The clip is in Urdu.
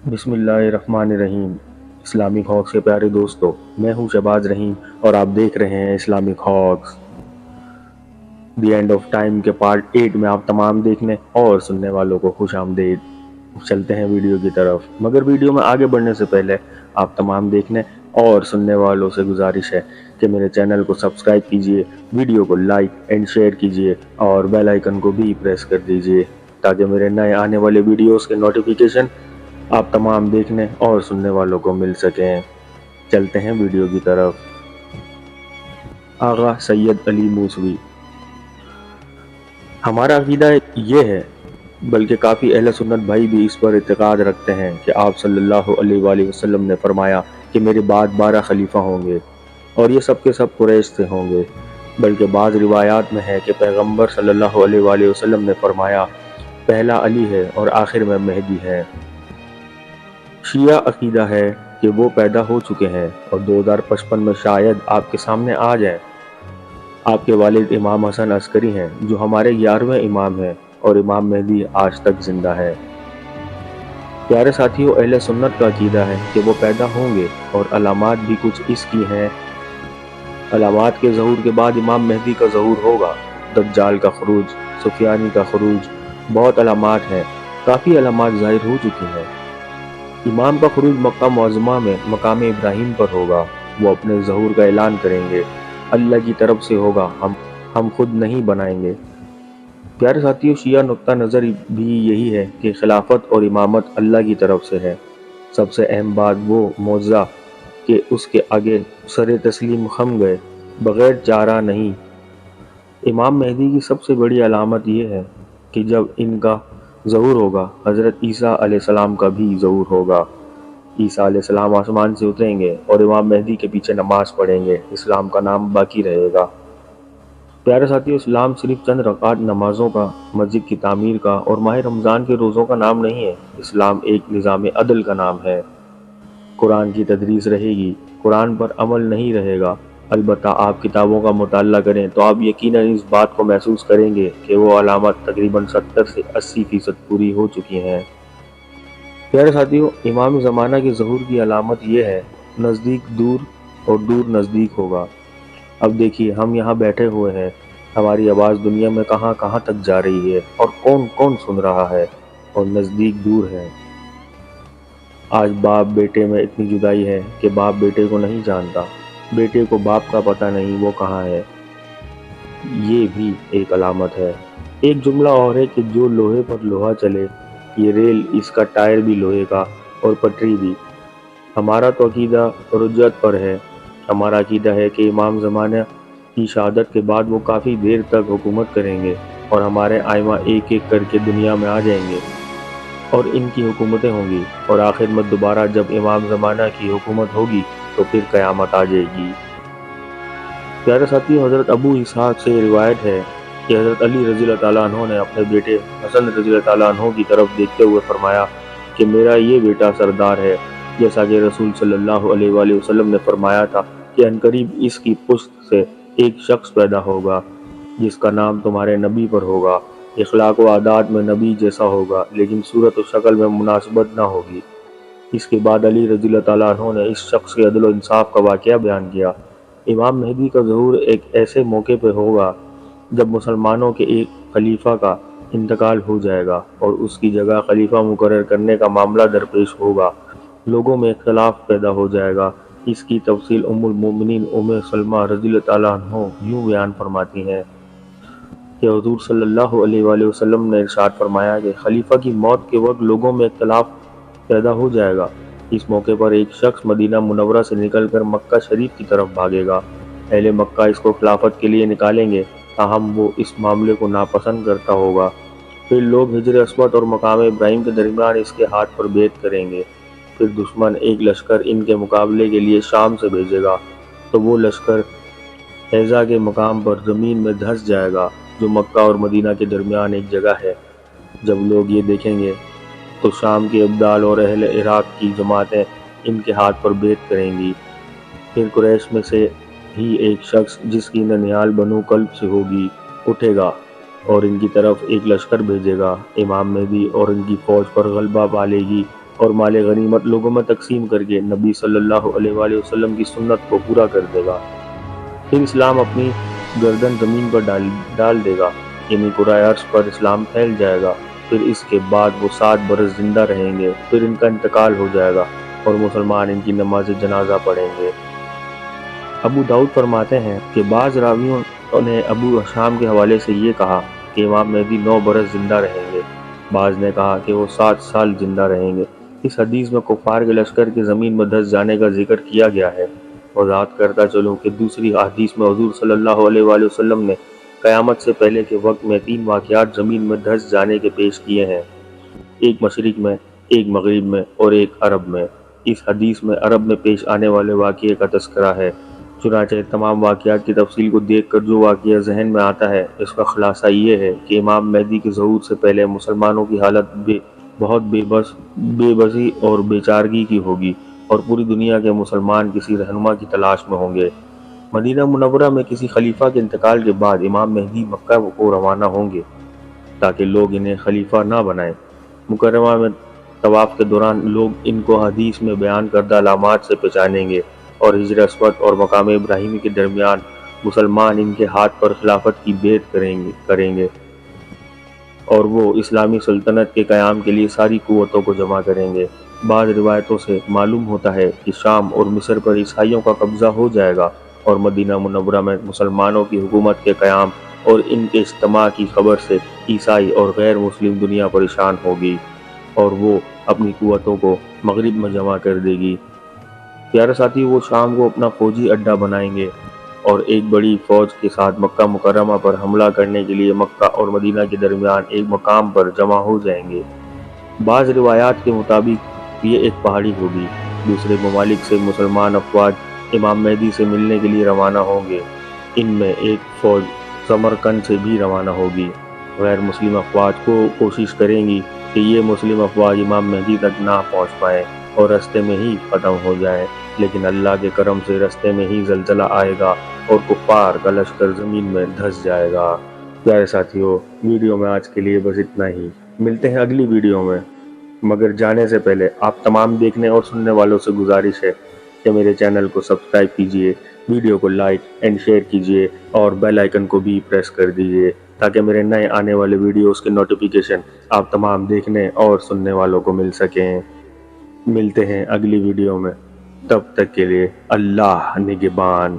بسم اللہ الرحمن الرحیم۔ اسلامک ہاکس کے پیارے دوستو، میں ہوں شہباز رحیم اور آپ دیکھ رہے ہیں Islamic ہاکس۔ The end of time کے پارٹ 8 میں آپ تمام دیکھنے اور سننے والوں کو خوش آمدید۔ چلتے ہیں ویڈیو کی طرف، مگر ویڈیو میں آگے بڑھنے سے پہلے آپ تمام دیکھنے اور سننے والوں سے گزارش ہے کہ میرے چینل کو سبسکرائب کیجئے، ویڈیو کو لائک اینڈ شیئر کیجئے اور بیل آئیکن کو بھی پریس کر دیجئے تاکہ میرے نئے آنے والے ویڈیوز کے نوٹیفیکیشن آپ تمام دیکھنے اور سننے والوں کو مل سکیں۔ چلتے ہیں ویڈیو کی طرف۔ آغا سید علی موسوی۔ ہمارا عقیدہ یہ ہے، بلکہ کافی اہل سنت بھائی بھی اس پر اعتقاد رکھتے ہیں کہ آپ صلی اللہ علیہ وآلہ وسلم نے فرمایا کہ میرے بعد 12 خلیفہ ہوں گے اور یہ سب کے سب قریش سے ہوں گے، بلکہ بعض روایات میں ہے کہ پیغمبر صلی اللہ علیہ وآلہ وسلم نے فرمایا پہلا علی ہے اور آخر میں مہدی ہے۔ شیعہ عقیدہ ہے کہ وہ پیدا ہو چکے ہیں اور 2055 میں شاید آپ کے سامنے آ جائیں۔ آپ کے والد امام حسن عسکری ہیں جو ہمارے 11ویں امام ہیں اور امام مہدی آج تک زندہ ہے۔ پیارے ساتھیوں، اہل سنت کا عقیدہ ہے کہ وہ پیدا ہوں گے اور علامات بھی کچھ اس کی ہیں۔ علامات کے ظہور کے بعد امام مہدی کا ظہور ہوگا، دجال کا خروج، سفیانی کا خروج، بہت علامات ہیں، کافی علامات ظاہر ہو چکی ہیں۔ امام کا خروج مکہ معظمہ میں مقام ابراہیم پر ہوگا، وہ اپنے ظہور کا اعلان کریں گے، اللہ کی طرف سے ہوگا، ہم خود نہیں بنائیں گے۔ پیارے ساتھیوں، شیعہ نقطہ نظر بھی یہی ہے کہ خلافت اور امامت اللہ کی طرف سے ہے۔ سب سے اہم بات وہ معجزہ کہ اس کے آگے سر تسلیم خم گئے، بغیر چارہ نہیں۔ امام مہدی کی سب سے بڑی علامت یہ ہے کہ جب ان کا ظہور ہوگا، حضرت عیسیٰ علیہ السلام کا بھی ظہور ہوگا۔ عیسیٰ علیہ السلام آسمان سے اتریں گے اور امام مہدی کے پیچھے نماز پڑھیں گے، اسلام کا نام باقی رہے گا۔ پیارے ساتھیوں، اسلام صرف چند رکعت نمازوں کا، مسجد کی تعمیر کا اور ماہ رمضان کے روزوں کا نام نہیں ہے، اسلام ایک نظام عدل کا نام ہے۔ قرآن کی تدریس رہے گی، قرآن پر عمل نہیں رہے گا، البتہ آپ کتابوں کا مطالعہ کریں تو آپ یقیناً اس بات کو محسوس کریں گے کہ وہ علامات تقریباً 70 سے 80% پوری ہو چکی ہیں۔ پیارے ساتھیوں، امام زمانہ کے ظہور کی علامت یہ ہے، نزدیک دور اور دور نزدیک ہوگا۔ اب دیکھیے، ہم یہاں بیٹھے ہوئے ہیں، ہماری آواز دنیا میں کہاں کہاں تک جا رہی ہے اور کون کون سن رہا ہے، اور نزدیک دور ہے۔ آج باپ بیٹے میں اتنی جدائی ہے کہ باپ بیٹے کو نہیں جانتا، بیٹے کو باپ کا پتہ نہیں وہ کہاں ہے۔ یہ بھی ایک علامت ہے۔ ایک جملہ اور ہے کہ جو لوہے پر لوہا چلے، یہ ریل اس کا ٹائر بھی لوہے کا اور پٹری بھی۔ ہمارا تو عقیدہ رجعت پر ہے۔ ہمارا عقیدہ ہے کہ امام زمانہ کی شہادت کے بعد وہ کافی دیر تک حکومت کریں گے اور ہمارے ائمہ ایک ایک کر کے دنیا میں آ جائیں گے اور ان کی حکومتیں ہوں گی، اور آخر میں دوبارہ جب امام زمانہ کی حکومت ہوگی تو پھر قیامت آ جائے گی۔ پیارے ساتھی، حضرت ابو اسحاق سے روایت ہے کہ حضرت علی رضی اللہ تعالیٰ عنہ نے اپنے بیٹے حسن رضی اللہ تعالیٰ عنہ کی طرف دیکھتے ہوئے فرمایا کہ میرا یہ بیٹا سردار ہے، جیسا کہ رسول صلی اللہ علیہ وآلہ وسلم نے فرمایا تھا کہ عنقریب اس کی پشت سے ایک شخص پیدا ہوگا جس کا نام تمہارے نبی پر ہوگا، اخلاق و عادات میں نبی جیسا ہوگا لیکن صورت و شکل میں مناسبت نہ ہوگی۔ اس کے بعد علی رضی اللہ تعالیٰ عنہ نے اس شخص کے عدل و انصاف کا واقعہ بیان کیا۔ امام مہدی کا ظہور ایک ایسے موقع پہ ہوگا جب مسلمانوں کے ایک خلیفہ کا انتقال ہو جائے گا اور اس کی جگہ خلیفہ مقرر کرنے کا معاملہ درپیش ہوگا، لوگوں میں اختلاف پیدا ہو جائے گا۔ اس کی تفصیل ام المومنین ام سلمہ رضی اللہ تعالیٰ عنہ یوں بیان فرماتی ہیں کہ حضور صلی اللہ علیہ وآلہ وسلم نے ارشاد فرمایا کہ خلیفہ کی موت کے وقت لوگوں میں اختلاف پیدا ہو جائے گا۔ اس موقع پر ایک شخص مدینہ منورہ سے نکل کر مکہ شریف کی طرف بھاگے گا۔ اہل مکہ اس کو خلافت کے لیے نکالیں گے، تاہم وہ اس معاملے کو ناپسند کرتا ہوگا۔ پھر لوگ حجر اسود اور مقام ابراہیم کے درمیان اس کے ہاتھ پر بیعت کریں گے۔ پھر دشمن ایک لشکر ان کے مقابلے کے لیے شام سے بھیجے گا تو وہ لشکر حیضہ کے مقام پر زمین میں دھنس جائے گا جو مکہ اور مدینہ کے درمیان ایک جگہ ہے۔ جب لوگ یہ دیکھیں گے تو شام کے ابدال اور اہل عراق کی جماعتیں ان کے ہاتھ پر بیعت کریں گی۔ پھر قریش میں سے ہی ایک شخص جس کی ننیال بنو کلب سے ہوگی اٹھے گا اور ان کی طرف ایک لشکر بھیجے گا۔ امام مہدی اور ان کی فوج پر غلبہ پا لے گی اور مال غنیمت لوگوں میں تقسیم کر کے نبی صلی اللہ علیہ وآلہ وسلم کی سنت کو پورا کر دے گا۔ پھر اسلام اپنی گردن زمین پر ڈال دے گا، یعنی کرۂ عرض پر اسلام پھیل جائے گا۔ پھر اس کے بعد وہ 7 برس زندہ رہیں گے، پھر ان کا انتقال ہو جائے گا اور مسلمان ان کی نماز جنازہ پڑھیں گے۔ ابو داؤد فرماتے ہیں کہ بعض راویوں نے ابو حشام کے حوالے سے یہ کہا کہ امام مہدی 9 برس زندہ رہیں گے، بعض نے کہا کہ وہ 7 سال زندہ رہیں گے۔ اس حدیث میں کفار کے لشکر کے زمین میں دھس جانے کا ذکر کیا گیا ہے۔ وضاحت کرتا چلوں کہ دوسری حدیث میں حضور صلی اللہ علیہ وآلہ وسلم نے قیامت سے پہلے کے وقت میں 3 واقعات زمین میں دھس جانے کے پیش کیے ہیں، ایک مشرق میں، ایک مغرب میں اور ایک عرب میں۔ اس حدیث میں عرب میں پیش آنے والے واقعے کا تذکرہ ہے، چنانچہ تمام واقعات کی تفصیل کو دیکھ کر جو واقعہ ذہن میں آتا ہے اس کا خلاصہ یہ ہے کہ امام مہدی کے ظہور سے پہلے مسلمانوں کی حالت بہت بے بسی اور بے چارگی کی ہوگی، اور پوری دنیا کے مسلمان کسی رہنما کی تلاش میں ہوں گے۔ مدینہ منورہ میں کسی خلیفہ کے انتقال کے بعد امام مہدی مکہ کو روانہ ہوں گے تاکہ لوگ انہیں خلیفہ نہ بنائیں۔ مکرمہ میں طواف کے دوران لوگ ان کو حدیث میں بیان کردہ علامات سے پہچانیں گے، اور حجر اسود اور مقام ابراہیمی کے درمیان مسلمان ان کے ہاتھ پر خلافت کی بیعت کریں گے اور وہ اسلامی سلطنت کے قیام کے لیے ساری قوتوں کو جمع کریں گے۔ بعض روایتوں سے معلوم ہوتا ہے کہ شام اور مصر پر عیسائیوں کا قبضہ ہو جائے گا اور مدینہ منورہ میں مسلمانوں کی حکومت کے قیام اور ان کے اجتماع کی خبر سے عیسائی اور غیر مسلم دنیا پریشان ہوگی اور وہ اپنی قوتوں کو مغرب میں جمع کر دے گی۔ پیارے ساتھی، وہ شام کو اپنا فوجی اڈا بنائیں گے اور ایک بڑی فوج کے ساتھ مکہ مکرمہ پر حملہ کرنے کے لیے مکہ اور مدینہ کے درمیان ایک مقام پر جمع ہو جائیں گے۔ بعض روایات کے مطابق یہ ایک پہاڑی ہوگی۔ دوسرے ممالک سے مسلمان افواج امام مہدی سے ملنے کے لیے روانہ ہوں گے، ان میں ایک فوج سمرقند سے بھی روانہ ہوگی۔ غیر مسلم افواج کو کوشش کریں گی کہ یہ مسلم افواج امام مہدی تک نہ پہنچ پائیں اور رستے میں ہی ختم ہو جائیں، لیکن اللہ کے کرم سے رستے میں ہی زلزلہ آئے گا اور کفار کا لشکر زمین میں دھس جائے گا۔ پیارے ساتھیو، ویڈیو میں آج کے لیے بس اتنا ہی، ملتے ہیں اگلی ویڈیو میں۔ مگر جانے سے پہلے آپ تمام دیکھنے اور سننے والوں سے گزارش ہے کہ میرے چینل کو سبسکرائب کیجئے، ویڈیو کو لائک اینڈ شیئر کیجئے اور بیل آئیکن کو بھی پریس کر دیجئے تاکہ میرے نئے آنے والے ویڈیوز کے نوٹیفیکیشن آپ تمام دیکھنے اور سننے والوں کو مل سکیں۔ ملتے ہیں اگلی ویڈیو میں، تب تک کے لیے اللہ نگہبان۔